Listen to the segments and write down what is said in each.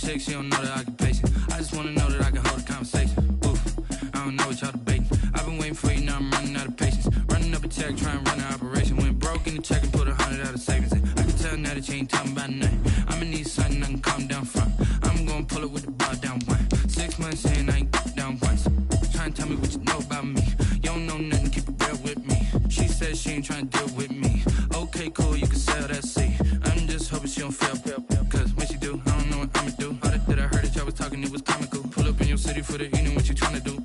chick, she don't know that I can pace it. I just wanna know that I can hold a conversation. Oof, I don't know what y'all debating. I've been waiting for you, now I'm running out of patience. Running up a check, trying to run an operation. Went broke in the check and put 100 out of savings in. I can tell now that you ain't talking about nothing. I'ma need something I can calm down from. I'm gonna pull it with the bar down one. 6 months in, I ain't down once. Trying to tell me what you know about me. You don't know nothing, keep it real with me. She said she ain't trying to deal with me. Okay, cool, you can sell that seat. I'm just hoping she don't fail. Cause when she do, I don't know what I'ma do. All that I heard that y'all was talking, it was comical. Pull up in your city for the evening, what you trying to do?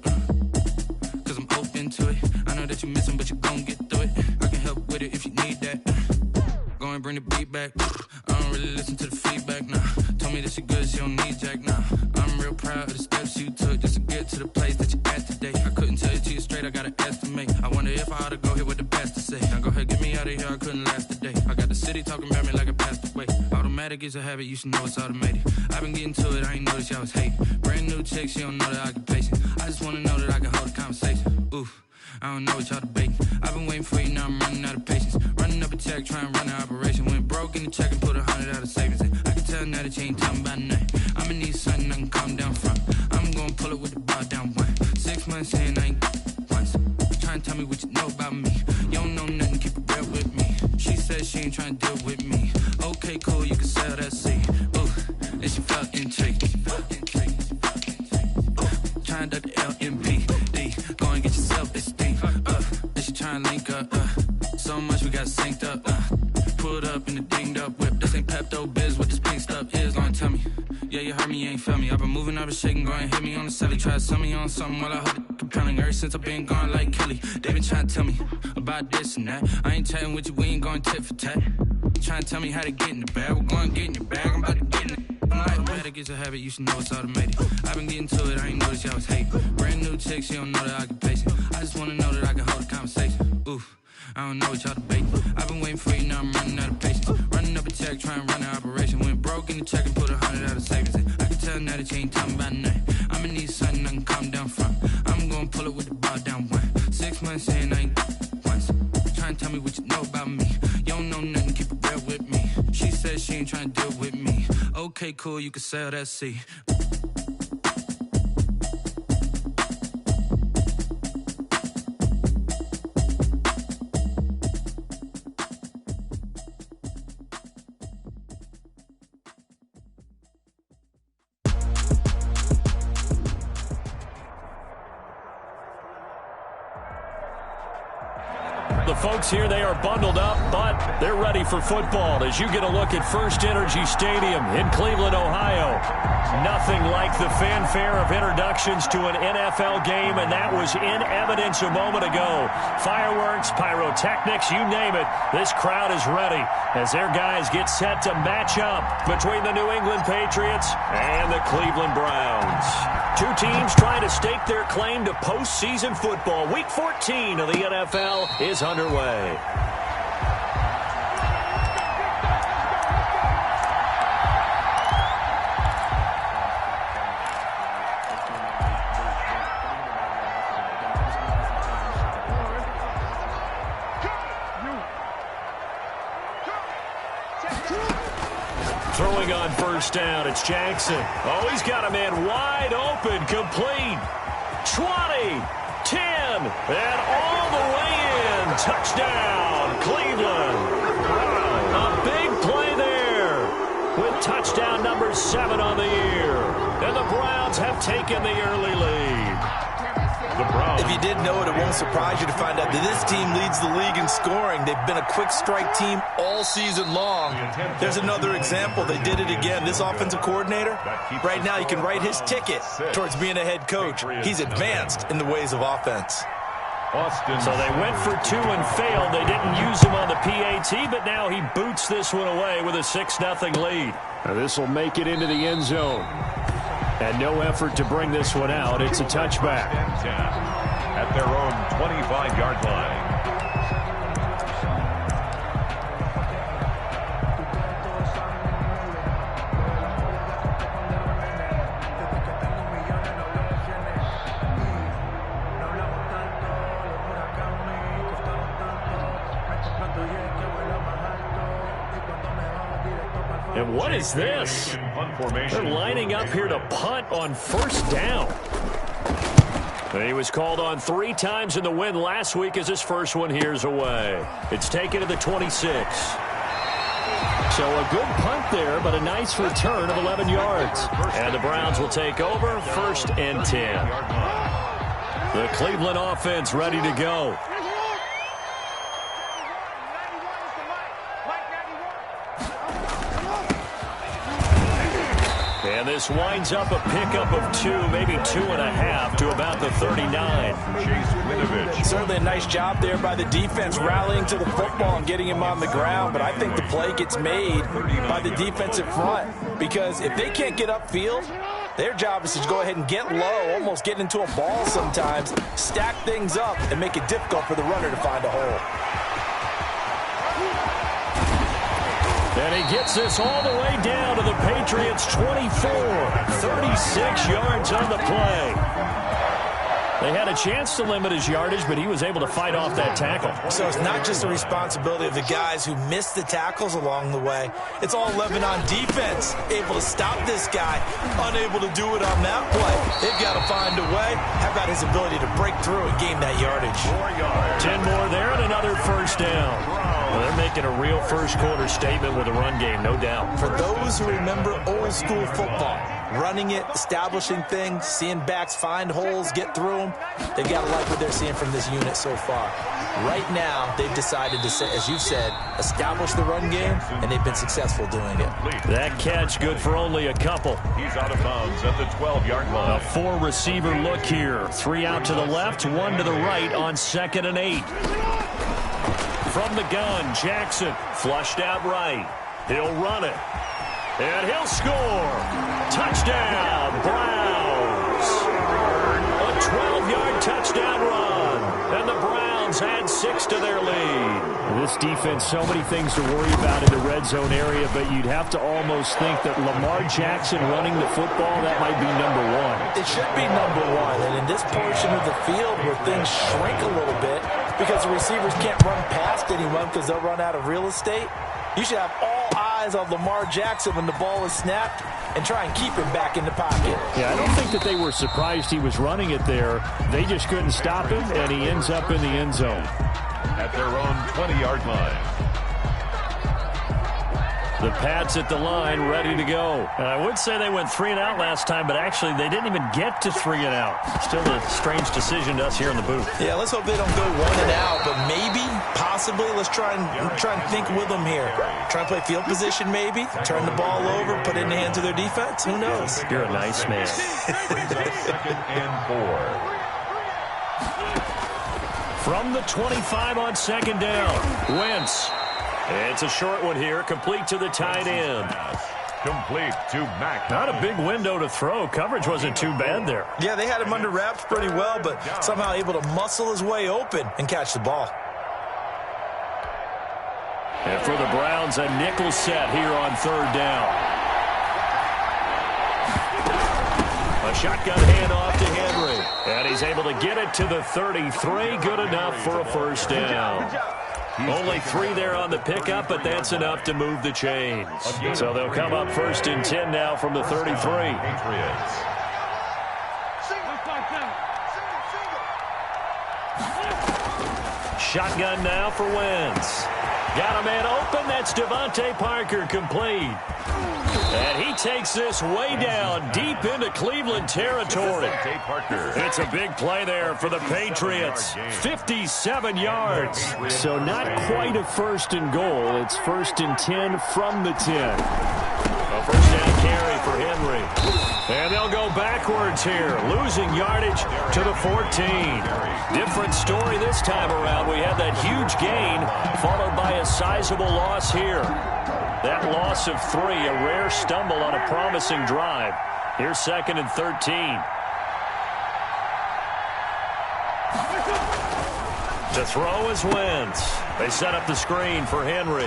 Cause I'm open to it. I know that you missing, but you gon' get through it. I can help with it if you need that. Go and bring the beat back. I don't really listen to the feedback, nah. Told me that she good, she don't need Jack, nah. I'm real proud of the steps you took just to get to the place that you at today. I couldn't tell you to you straight, I gotta estimate. I wonder if I ought to go here with the pastor say. Now go ahead, get me out of here, I couldn't last a day. I got the city talking about me like I passed away. Automatic is a habit, you should know it's automated. I've been getting to it, I ain't noticed y'all was hating. Brand new chick, she don't know that I can pace it. I just wanna know that I can hold a conversation. Oof, I don't know what y'all debating. I've been waiting for you, now I'm running out of patience. Running up a check, trying to run an operation. Went broke in the check and put 100 out of savings in. I can tell now that you ain't talking about nothing. I'ma need something I can calm down from. I'm gonna pull it with the bar down one. 6 months in, I ain't once. Trying to tell me what you know about me. You don't know nothing, keep it real with me. She said she ain't trying to deal with me. Okay, cool, you can sell that seat. Ooh, and she felt intrigued. Trying to the LMPD. Go and get your self-esteem. And she trying to link up. So much we got synced up. Pulled up in the dinged up whip. This ain't Pepto-Biz, what this pink stuff is. Go and tell me. Yeah, you heard me, you ain't felt me. I've been moving, I've been shaking, go and hit me on the celly. Try to sell me on something while I hold it compelling. Ever since I've been gone like Kelly, they been trying to tell me about this and that. I ain't chatting with you, we ain't going tit for tat. Trying to tell me how to get in the bag. We're going to get in your bag, I'm about to get in it. Automatic is a habit, you should know it's automated. I've been getting to it, I ain't noticed y'all was hating. Brand new chick, she don't know that I can pace it. I just wanna know that I can hold a conversation. Oof, I don't know what y'all debating. I've been waiting for you, now I'm running out of patience. Running up a check, trying to run an operation. Went broke in the check and put 100 out of savings in. I can tell now that you ain't talking about nothing. I'ma need something I can calm down from. I'm gonna pull it with the bar down one. 6 months in, I ain't once. Trying to tell me what you know about me. You don't know nothing, keep it real with me. She said she ain't trying to deal with me. Okay, cool, you can sell that seat. The folks here, they are bundled up, but they're ready for football as you get a look at First Energy Stadium in Cleveland, Ohio. Nothing like the fanfare of introductions to an NFL game, and that was in evidence a moment ago. Fireworks, pyrotechnics, you name it. This crowd is ready as their guys get set to match up between the New England Patriots and the Cleveland Browns. Two teams trying to stake their claim to postseason football. Week 14 of the NFL is underway. Throwing on first down, it's Jackson. Oh, he's got a man wide open, complete. 20, 10, and all the way in. Touchdown, Cleveland. A big play there with touchdown number 7 on the year. And the Browns have taken the early lead. If you didn't know it, it won't surprise you to find out that this team leads the league in scoring. They've been a quick strike team all season long. There's another example. They did it again. This offensive coordinator, right now you can write his ticket towards being a head coach. He's advanced in the ways of offense. So they went for 2 and failed. They didn't use him on the PAT, but now he boots this one away with a 6-0 lead. Now this will make it into the end zone. And no effort to bring this one out. It's a touchback. At their own 25-yard line. And what is this? They're lining up here to punt on first down. He was called on 3 times in the win last week as his first one here's away. It's taken to the 26. So a good punt there, but a nice return of 11 yards. And the Browns will take over, 1st and 10. The Cleveland offense ready to go. And this winds up a pickup of 2, maybe 2.5 to about the 39. Certainly a nice job there by the defense rallying to the football and getting him on the ground. But I think the play gets made by the defensive front, because if they can't get upfield, their job is to go ahead and get low, almost get into a ball sometimes, stack things up, and make it difficult for the runner to find a hole. And he gets this all the way down to the Patriots' 24. 36 yards on the play. They had a chance to limit his yardage, but he was able to fight off that tackle. So it's not just the responsibility of the guys who missed the tackles along the way. It's all 11 on defense, able to stop this guy, unable to do it on that play. They've got to find a way. How about his ability to break through and gain that yardage? 10 more there and another first down. Well, they're making a real first-quarter statement with a run game, no doubt. For those who remember old-school football, running it, establishing things, seeing backs find holes, get through them, they've got to like what they're seeing from this unit so far. Right now, they've decided to, as you've said, establish the run game, and they've been successful doing it. That catch good for only a couple. He's out of bounds at the 12-yard line. A 4-receiver look here. 3 out to the left, 1 to the right on 2nd and 8. From the gun, Jackson flushed out right. He'll run it. And he'll score. Touchdown, Browns. A 12-yard touchdown run. And the Browns add 6 to their lead. This defense, so many things to worry about in the red zone area, but you'd have to almost think that Lamar Jackson running the football, that might be number 1. It should be number 1. And in this portion of the field where things shrink a little bit, because the receivers can't run past anyone because they'll run out of real estate, you should have all eyes on Lamar Jackson when the ball is snapped and try and keep him back in the pocket. Yeah, I don't think that they were surprised he was running it there. They just couldn't stop him, and he ends up in the end zone. At their own 20-yard line. The Pats at the line, ready to go. And I would say they went 3 and out last time, but actually they didn't even get to 3 and out. Still a strange decision to us here in the booth. Yeah, let's hope they don't go 1 and out, but maybe, possibly, let's try and think with them here. Try and play field position maybe, turn the ball over, put it in the hands of their defense. Who knows? You're a nice man. 2nd and 4. From the 25 on 2nd down, Wentz. It's a short one here, complete to the tight end. Complete to Mack. Not a big window to throw. Coverage wasn't too bad there. Yeah, they had him under wraps pretty well, but somehow able to muscle his way open and catch the ball. And for the Browns, a nickel set here on 3rd down. A shotgun handoff to Henry. And he's able to get it to the 33. Good enough for a first down. Only 3 there on the pickup, but that's enough to move the chains. So they'll come up 1st and 10 now from the 33. Patriots. Shotgun now for Wentz. Got a man open. That's Devontae Parker, complete. And he takes this way down, deep into Cleveland territory. It's a big play there for the Patriots. 57 yards. So not quite a 1st and goal. It's 1st and 10 from the 10. A first down carry for Henry. And they'll go backwards here, losing yardage to the 14. Different story this time around. We had that huge gain, followed by a sizable loss here. That loss of 3, a rare stumble on a promising drive. Here's 2nd and 13. To throw is Wentz. They set up the screen for Henry.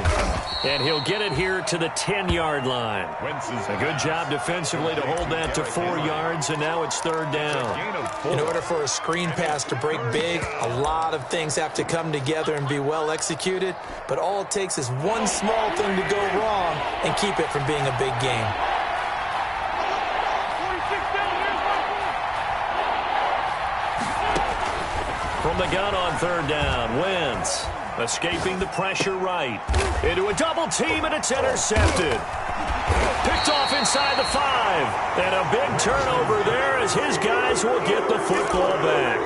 And he'll get it here to the 10-yard line. A good job defensively to hold that to 4 yards, and now it's 3rd down. In order for a screen pass to break big, a lot of things have to come together and be well executed. But all it takes is one small thing to go wrong and keep it from being a big game. From the gun on third down, Wentz escaping the pressure right. Into a double team, and it's intercepted. Picked off inside the 5. And a big turnover there as his guys will get the football back.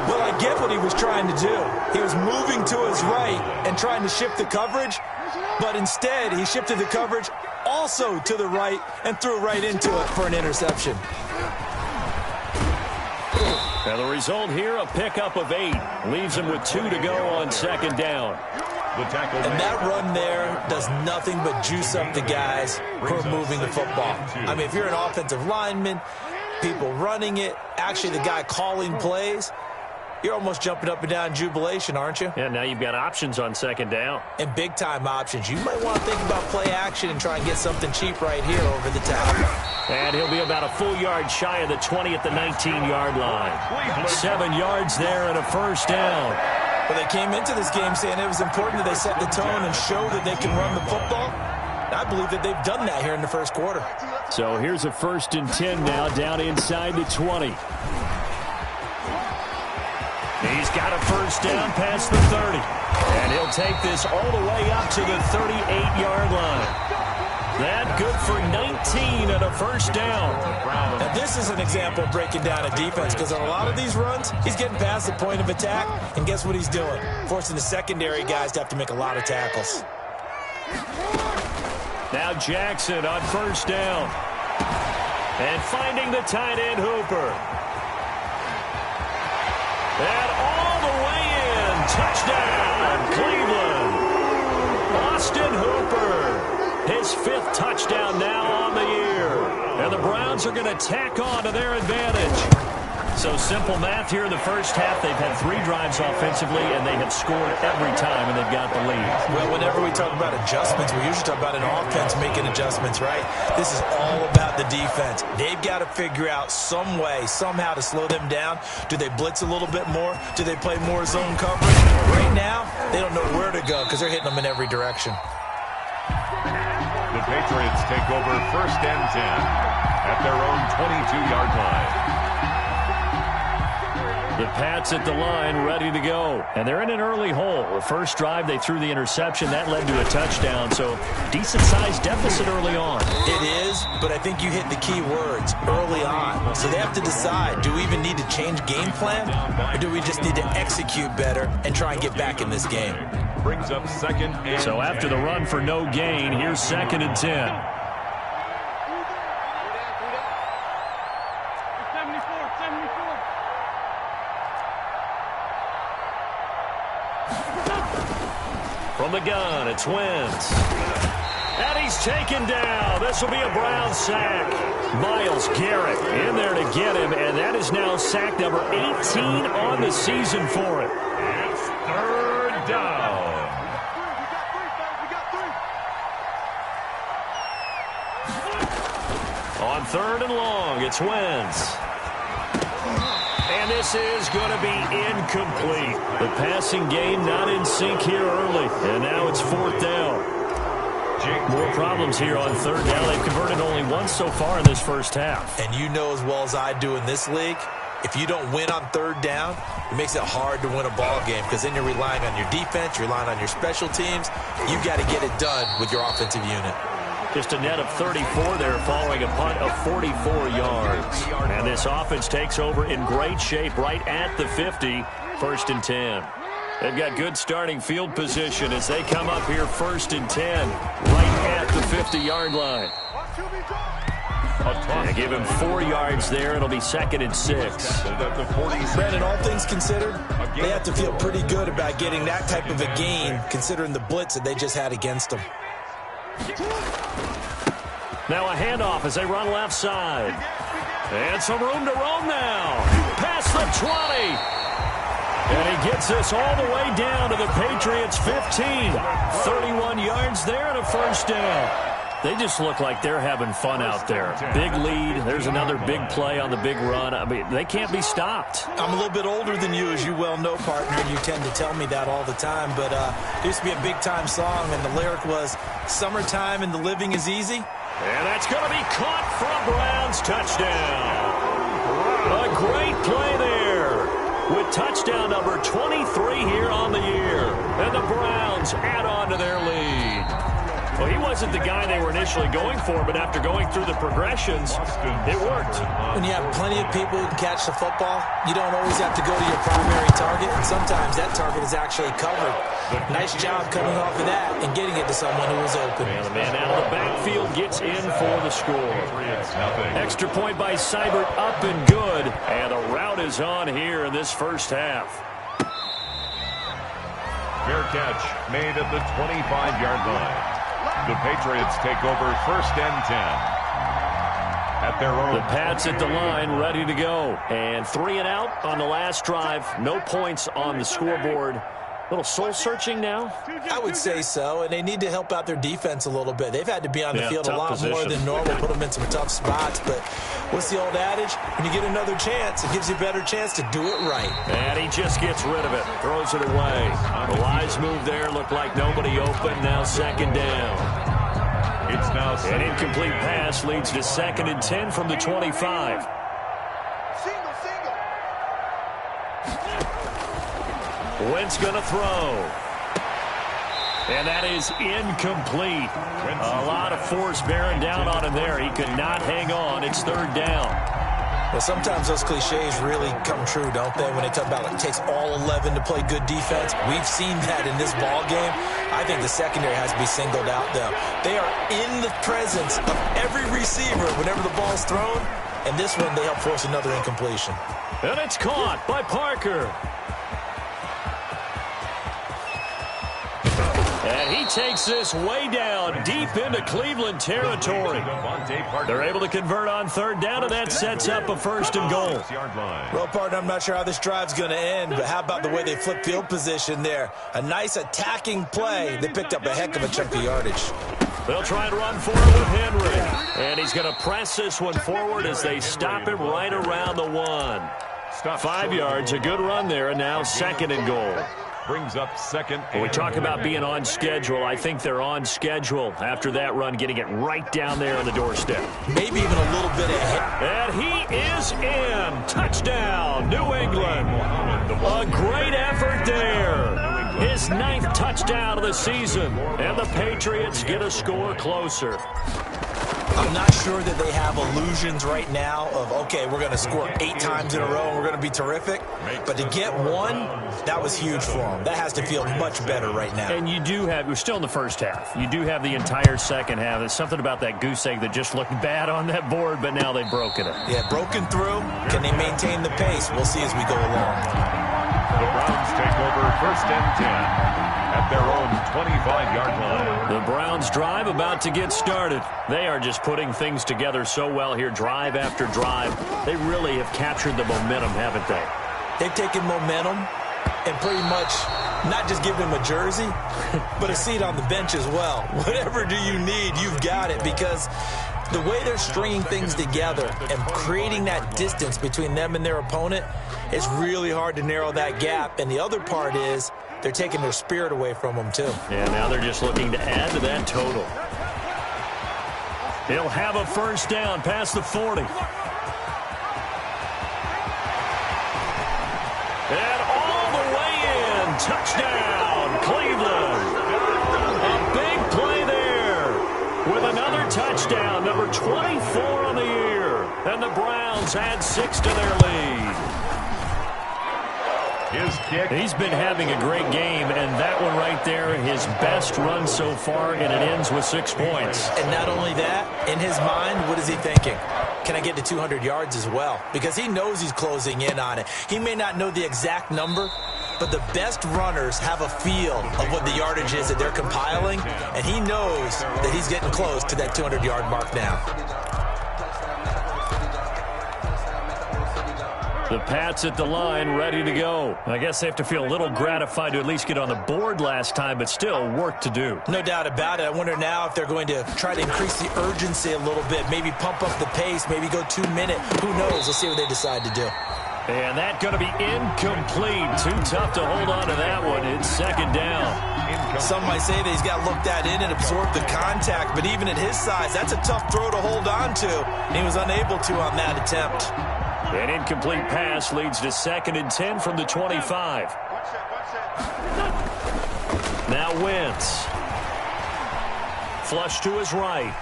Well, I get what he was trying to do. He was moving to his right and trying to shift the coverage, but instead he shifted the coverage also to the right and threw right into it for an interception. And the result here, a pickup of 8. Leaves him with 2 to go on second down. And that run there does nothing but juice up the guys who are moving the football. I mean, if you're an offensive lineman, people running it, actually the guy calling plays, you're almost jumping up and down in jubilation, aren't you? Yeah, now you've got options on second down. And big-time options. You might want to think about play action and try and get something cheap right here over the top. And he'll be about a full yard shy of the 20 at the 19-yard line. 7 yards there and a first down. Well, they came into this game saying it was important that they set the tone and show that they can run the football. I believe that they've done that here in the first quarter. So here's a 1st and 10 now, down inside the 20. He's got a first down past the 30. And he'll take this all the way up to the 38-yard line. That good for 19 and a first down. Now, this is an example of breaking down a defense, because on a lot of these runs, he's getting past the point of attack, and guess what he's doing? Forcing the secondary guys to have to make a lot of tackles. Now Jackson on first down. And finding the tight end Hooper. And all the way in. Touchdown, Cleveland. Austin Hooper. His 5th touchdown now on the year. And the Browns are going to tack on to their advantage. So simple math here in the first half. They've had 3 drives offensively, and they have scored every time, and they've got the lead. Well, whenever we talk about adjustments, we usually talk about an offense making adjustments, right? This is all about the defense. They've got to figure out some way, somehow to slow them down. Do they blitz a little bit more? Do they play more zone coverage? Right now, they don't know where to go because they're hitting them in every direction. The Patriots take over 1st and 10 at their own 22-yard line. The Pats at the line, ready to go. And they're in an early hole. The first drive, they threw the interception. That led to a touchdown, so decent-sized deficit early on. It is, but I think you hit the key words, early on. So they have to decide, do we even need to change game plan, or do we just need to execute better and try and get back in this game? Brings up 2nd and 10. So after the run for no gain, here's 2nd and 10. From the gun, it's Wentz. And he's taken down. This will be a Brown sack. Myles Garrett in there to get him, and that is now sack number 18 on the season for him. It's 3rd down. On 3rd and long, it's Wentz. And this is going to be incomplete. The passing game not in sync here early. And now it's 4th down. More problems here on 3rd down. They've converted only once so far in this first half. And you know as well as I do in this league, if you don't win on 3rd down, it makes it hard to win a ball game, because then you're relying on your defense, you're relying on your special teams. You've got to get it done with your offensive unit. Just a net of 34 there following a punt of 44 yards. And this offense takes over in great shape right at the 50, 1st and 10. They've got good starting field position as they come up here 1st and 10 right at the 50-yard line. And give him 4 yards there. It'll be 2nd and 6. Brandon, all things considered, they have to feel pretty good about getting that type of a gain considering the blitz that they just had against them. Now a handoff as they run left side. And some room to roam now. Past the 20. And he gets us all the way down to the Patriots 15. 31 yards there and a first down. They just look like they're having fun out there. Big lead. There's another big play on the big run. I mean, they can't be stopped. I'm a little bit older than you, as you well know, partner, and you tend to tell me that all the time. But there used to be a big-time song, and the lyric was, "Summertime and the living is easy." And that's going to be caught from Browns. Touchdown. A great play there. With touchdown number 23 here on the year. And the Browns add on to their lead. Well, he wasn't the guy they were initially going for, but after going through the progressions, it worked. When you have plenty of people who can catch the football, you don't always have to go to your primary target, and sometimes that target is actually covered. Nice job coming off of that and getting it to someone who was open. And the man out of the backfield gets in for the score. Extra point by Seibert, up and good. And the route is on here in this first half. Fair catch made at the 25-yard line. The Patriots take over 1st and 10 at their own. The Pats at the line, ready to go. And 3 and out on the last drive. No points on the scoreboard. Little soul-searching now? I would say so, and they need to help out their defense a little bit. They've had to be on the field a lot more than normal, put them in some tough spots. But what's the old adage? When you get another chance, it gives you a better chance to do it right. And he just gets rid of it, throws it away. The wise move there, looked like nobody open, now 2nd down. It's now an incomplete pass leads to 2nd and 10 from the 25. Wentz going to throw. And that is incomplete. A lot of force bearing down on him there. He could not hang on. It's 3rd down. Well, sometimes those cliches really come true, don't they? When they talk about it takes all 11 to play good defense. We've seen that in this ball game. I think the secondary has to be singled out, though. They are in the presence of every receiver whenever the ball's thrown. And this one, they help force another incompletion. And it's caught by Parker. And he takes this way down, deep into Cleveland territory. They're able to convert on 3rd down, and that sets up a 1st and goal. Well, partner, I'm not sure how this drive's going to end, but how about the way they flip field position there? A nice attacking play. They picked up a heck of a chunk of yardage. They'll try and run forward with Henry. And he's going to press this one forward as they stop him right around the 1. 5 yards, a good run there, and now 2nd and goal. Brings up 2nd. When we talk about being on schedule, I think they're on schedule after that run, getting it right down there on the doorstep. Maybe even a little bit ahead. And he is in. Touchdown, New England. A great effort there. His 9th touchdown of the season. And the Patriots get a score closer. I'm not sure that they have illusions right now of, okay, we're going to score 8 times in a row and we're going to be terrific. But to get one, that was huge for them. That has to feel much better right now. And you do have, we're still in the first half. You do have the entire second half. There's something about that goose egg that just looked bad on that board, but now they've broken it. Yeah, broken through. Can they maintain the pace? We'll see as we go along. The Browns take over 1st and 10. At their own 25-yard line. The Browns drive about to get started. They are just putting things together so well here, drive after drive. They really have captured the momentum, haven't they? They've taken momentum and pretty much not just given him a jersey, but a seat on the bench as well. Whatever do you need, you've got it, because the way they're stringing things together and creating that distance between them and their opponent, it's really hard to narrow that gap. And the other part is they're taking their spirit away from them, too. Yeah, now they're just looking to add to that total. He'll have a 1st down past the 40. And all the way in. Touchdown, Cleveland. A big play there with another touchdown, number 24 on the year. And the Browns add 6 to their lead. His kick. He's been having a great game, and that one right there, his best run so far, and it ends with 6 points. And not only that, in his mind, what is he thinking? Can I get to 200 yards as well? Because he knows he's closing in on it. He may not know the exact number, but the best runners have a feel of what the yardage is that they're compiling, and he knows that he's getting close to that 200-yard mark now. The Pats at the line, ready to go. I guess they have to feel a little gratified to at least get on the board last time, but still work to do. No doubt about it. I wonder now if they're going to try to increase the urgency a little bit, maybe pump up the pace, maybe go 2-minute. Who knows? Let's see what they decide to do. And that going to be incomplete. Too tough to hold on to that one. It's 2nd down. Some might say that he's got to look that in and absorb the contact, but even at his size, that's a tough throw to hold on to. And he was unable to on that attempt. An incomplete pass leads to 2nd and 10 from the 25. Now Wentz. Flush to his right.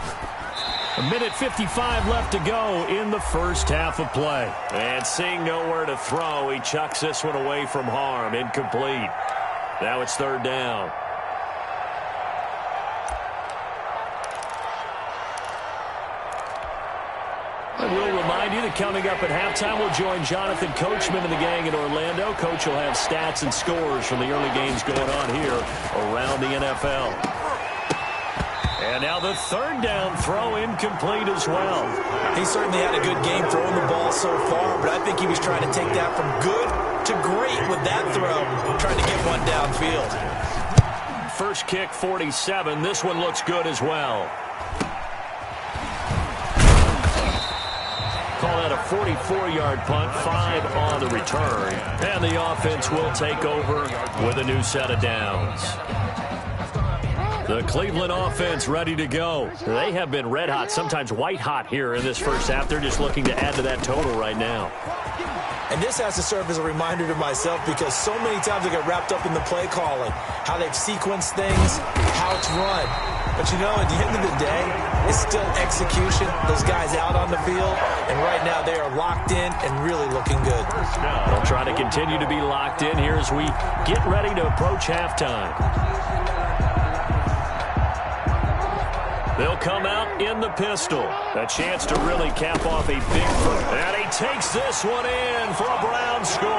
1:55 left to go in the first half of play. And seeing nowhere to throw, he chucks this one away from harm. Incomplete. Now it's 3rd down. I will remind you that coming up at halftime, we'll join Jonathan Coachman and the gang in Orlando. Coach will have stats and scores from the early games going on here around the NFL. And now the 3rd down throw, incomplete as well. He certainly had a good game throwing the ball so far, but I think he was trying to take that from good to great with that throw, trying to get one downfield. First kick, 47. This one looks good as well. Call that a 44-yard punt, 5 on the return. And the offense will take over with a new set of downs. The Cleveland offense ready to go. They have been red hot, sometimes white hot here in this first half. They're just looking to add to that total right now. And this has to serve as a reminder to myself because so many times I get wrapped up in the play calling, how they've sequenced things, how it's run. But, you know, at the end of the day, it's still execution. Those guys out on the field, and right now they are locked in and really looking good. They'll try to continue to be locked in here as we get ready to approach halftime. They'll come out in the pistol. A chance to really cap off a big first. And he takes this one in for a Brown score.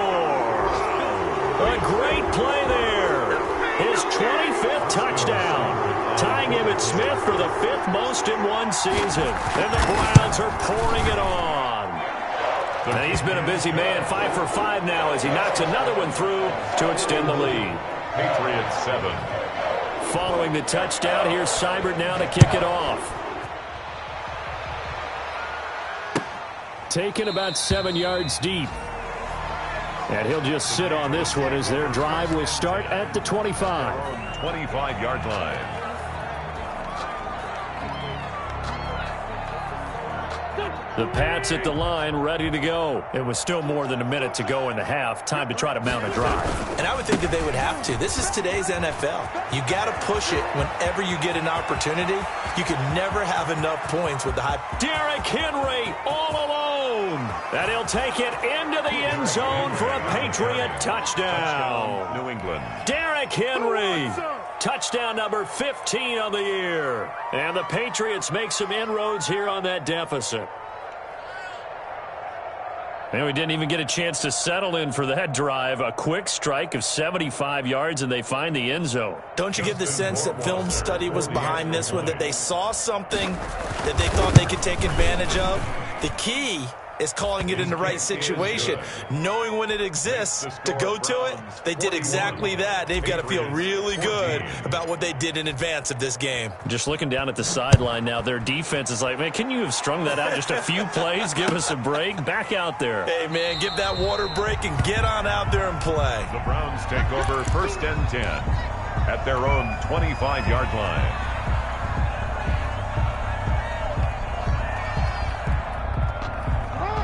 A great play there. His 25th touchdown. Tying Emmitt Smith for the 5th most in one season. And the Browns are pouring it on. And he's been a busy man. 5 for 5 now as he knocks another one through to extend the lead. Patriots 7. Following the touchdown, here's Seibert now to kick it off. Taken about 7 yards deep. And he'll just sit on this one as their drive will start at the 25. 25-yard line. The Pats at the line, ready to go. It was still more than a minute to go in the half. Time to try to mount a drive. And I would think that they would have to. This is today's NFL. You got to push it whenever you get an opportunity. You can never have enough points with the high. Derrick Henry all alone. And he'll take it into the end zone for a Patriot touchdown. New England. Derrick Henry. Touchdown number 15 on the year. And the Patriots make some inroads here on that deficit. And we didn't even get a chance to settle in for that drive. A quick strike of 75 yards, and they find the end zone. Don't you get the sense that film study was behind this one, that they saw something that they thought they could take advantage of? The key is calling it in the right situation, knowing when it exists to go to it. They did exactly that. They've got to feel really good about what they did in advance of this game. Just looking down at the sideline now, their defense is like, man, can you have strung that out just a few plays? Give us a break. Back out there. Hey, man, give that water break and get on out there and play. The Browns take over 1st and 10 at their own 25-yard line.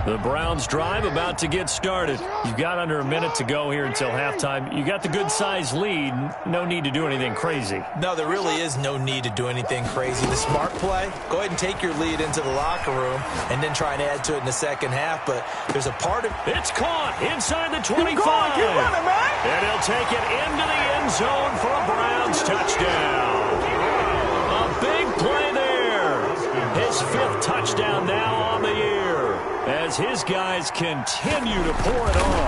The Browns drive about to get started. You've got under a minute to go here until halftime. You got the good-sized lead. No need to do anything crazy. No, there really is no need to do anything crazy. The smart play, go ahead and take your lead into the locker room and then try and add to it in the second half. But there's a part of... It's caught inside the 25. Keep running, man. And he'll take it into the end zone for a Browns touchdown. A big play there. His 5th touchdown now on the year, as his guys continue to pour it on.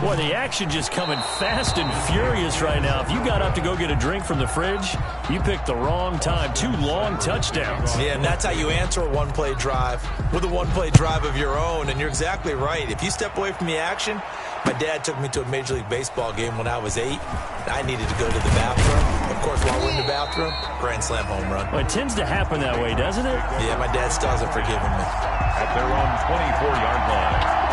Boy, the action just coming fast and furious right now. If you got up to go get a drink from the fridge, you picked the wrong time. 2 long touchdowns. Yeah, and that's how you answer a one-play drive with a one-play drive of your own. And you're exactly right. If you step away from the action, my dad took me to a Major League Baseball game when I was 8. I needed to go to the bathroom. Of course, while we're in the bathroom, grand slam home run. Well, it tends to happen that way, doesn't it? Yeah, my dad still hasn't forgiven me. At their own 24-yard line.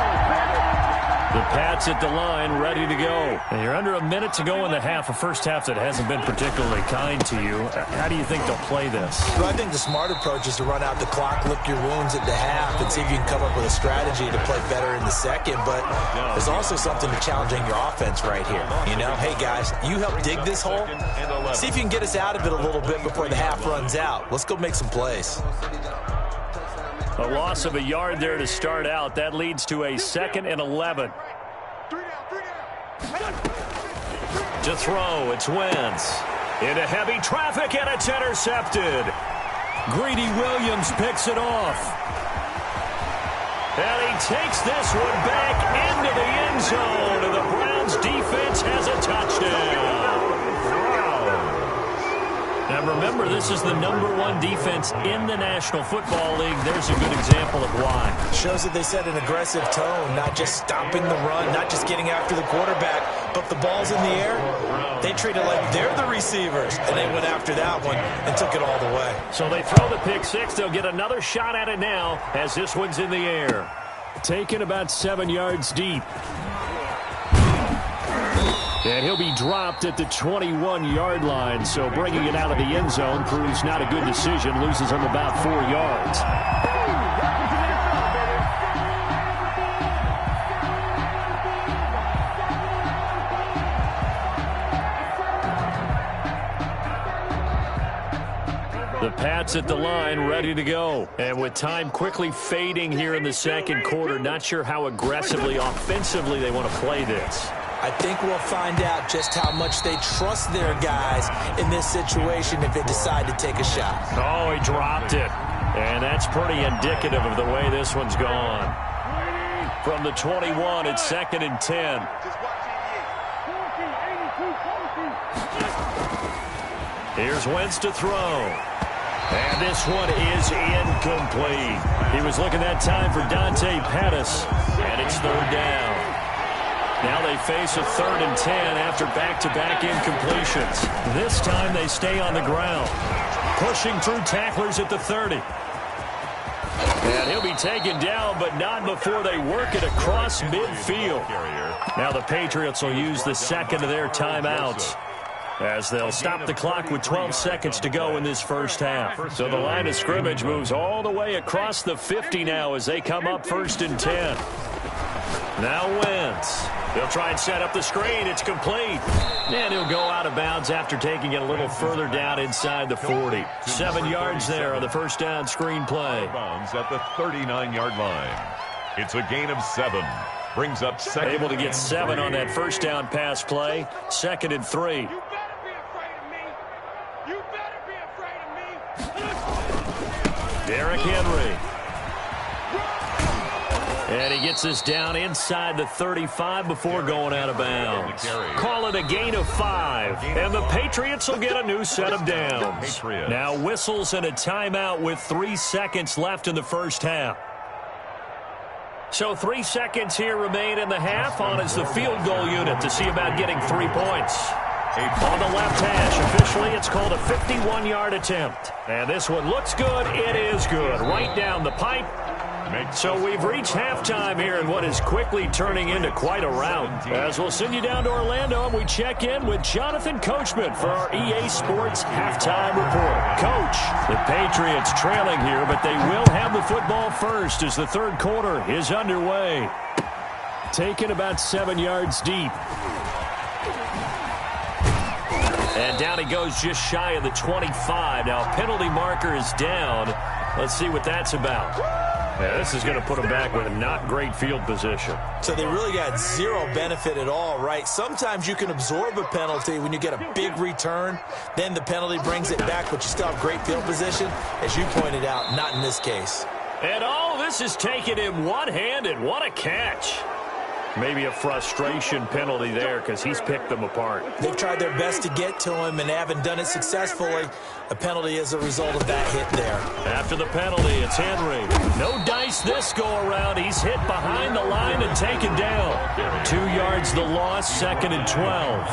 The Pats at the line, ready to go. And you're under a minute to go in the half, a first half that hasn't been particularly kind to you. How do you think they'll play this? Well, I think the smart approach is to run out the clock, lick your wounds at the half, and see if you can come up with a strategy to play better in the second. But there's also something to challenging your offense right here. You know, hey, guys, you help dig this hole. See if you can get us out of it a little bit before the half runs out. Let's go make some plays. A loss of a yard there to start out. That leads to a 2nd and 11. To throw, it's Wentz. Into heavy traffic, and it's intercepted. Greedy Williams picks it off. And he takes this one back into the end zone. And the Browns defense has a touchdown. Now remember, this is the #1 defense in the National Football League. There's a good example of why. Shows that they set an aggressive tone, not just stopping the run, not just getting after the quarterback, but the ball's in the air. They treat it like they're the receivers, and they went after that one and took it all the way. So they throw the pick six. They'll get another shot at it now as this one's in the air. Taken about 7 yards deep. And he'll be dropped at the 21-yard line, so bringing it out of the end zone proves not a good decision. Loses him about 4 yards. The Pats at the line, ready to go. And with time quickly fading here in the second quarter, not sure how aggressively, offensively they want to play this. I think we'll find out just how much they trust their guys in this situation if they decide to take a shot. Oh, he dropped it. And that's pretty indicative of the way this one's gone. From the 21, it's 2nd and 10. Here's Wentz to throw. And this one is incomplete. He was looking that time for Dante Pettis, and it's 3rd down. Now they face a 3rd and 10 after back-to-back incompletions. This time they stay on the ground, pushing through tacklers at the 30. And he'll be taken down, but not before they work it across midfield. Now the Patriots will use the second of their timeouts, as they'll stop the clock with 12 seconds to go in this first half. So the line of scrimmage moves all the way across the 50 now as they come up 1st and 10. Now Wentz. They'll try and set up the screen. It's complete. And he'll go out of bounds after taking it a little further down inside the 40. 7 yards there on the first down screen play. Bounds at the 39-yard line. It's a gain of 7. Brings up 2nd. Able to get 7 on that first down pass play. 2nd and 3. Derrick Henry. And he gets this down inside the 35 before going out of bounds. Call it a gain of 5. And the Patriots will get a new set of downs. Now whistles and a timeout with 3 seconds left in the first half. So 3 seconds here remain in the half. On is the field goal unit to see about getting 3 points. On the left hash, officially, it's called a 51-yard attempt. And this one looks good. It is good. Right down the pipe. So we've reached halftime here in what is quickly turning into quite a rout. As we'll send you down to Orlando, and we check in with Jonathan Coachman for our EA Sports Halftime Report. Coach, the Patriots trailing here, but they will have the football first as the third quarter is underway. Taken about 7 yards deep. And down he goes just shy of the 25. Now a penalty marker is down. Let's see what that's about. Yeah, this is going to put them back with a not great field position. So they really got zero benefit at all, right? Sometimes you can absorb a penalty when you get a big return. Then the penalty brings it back, but you still have great field position. As you pointed out, not in this case. And all this is taken in one-handed. What a catch. Maybe a frustration penalty there because he's picked them apart. They've tried their best to get to him and haven't done it successfully. A penalty is a result of that hit there. After the penalty, it's Henry. No dice this go-around. He's hit behind the line and taken down. 2 yards the loss, 2nd and 12.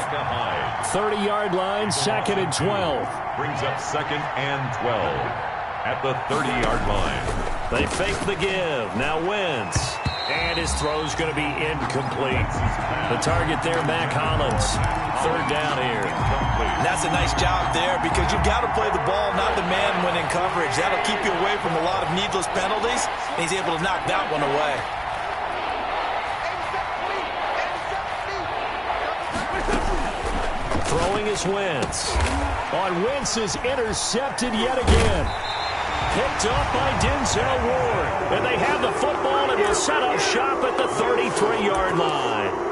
30-yard line, 2nd and 12. Brings up 2nd and 12 at the 30-yard line. They fake the give. Now Wentz. And his throw's going to be incomplete. The target there, Mac Hollins. Third down here. That's a nice job there because you've got to play the ball, not the man when in coverage. That'll keep you away from a lot of needless penalties, and he's able to knock that one away. Throwing is Wentz. On Wentz is intercepted yet again. Picked up by Denzel Ward. And they have the football and will set up shop at the 33-yard line.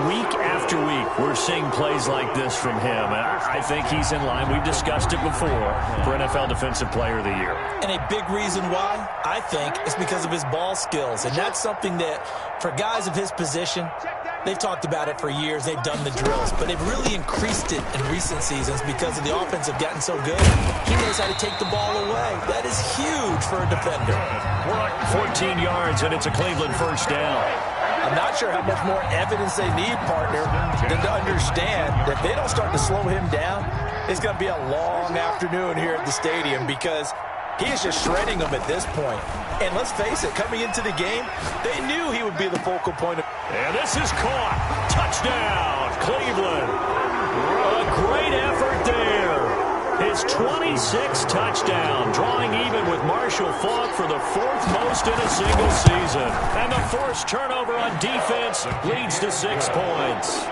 Week after week, we're seeing plays like this from him. And I think he's in line. We've discussed it before for NFL Defensive Player of the Year. And a big reason why, I think, is because of his ball skills. And that's something that, for guys of his position, they've talked about it for years. They've done the drills. But they've really increased it in recent seasons because of the offense have gotten so good. He knows how to take the ball away. That is huge for a defender. 14 yards, and it's a Cleveland first down. I'm not sure how much more evidence they need, partner, than to understand that if they don't start to slow him down, it's going to be a long afternoon here at the stadium because he is just shredding them at this point. And let's face it, coming into the game, they knew he would be the focal point. And this is caught. Touchdown, Cleveland. A great effort there. His 26th touchdown, drawing even with Marshall Faulk for the fourth most in a single season. And the forced turnover on defense leads to 6 points.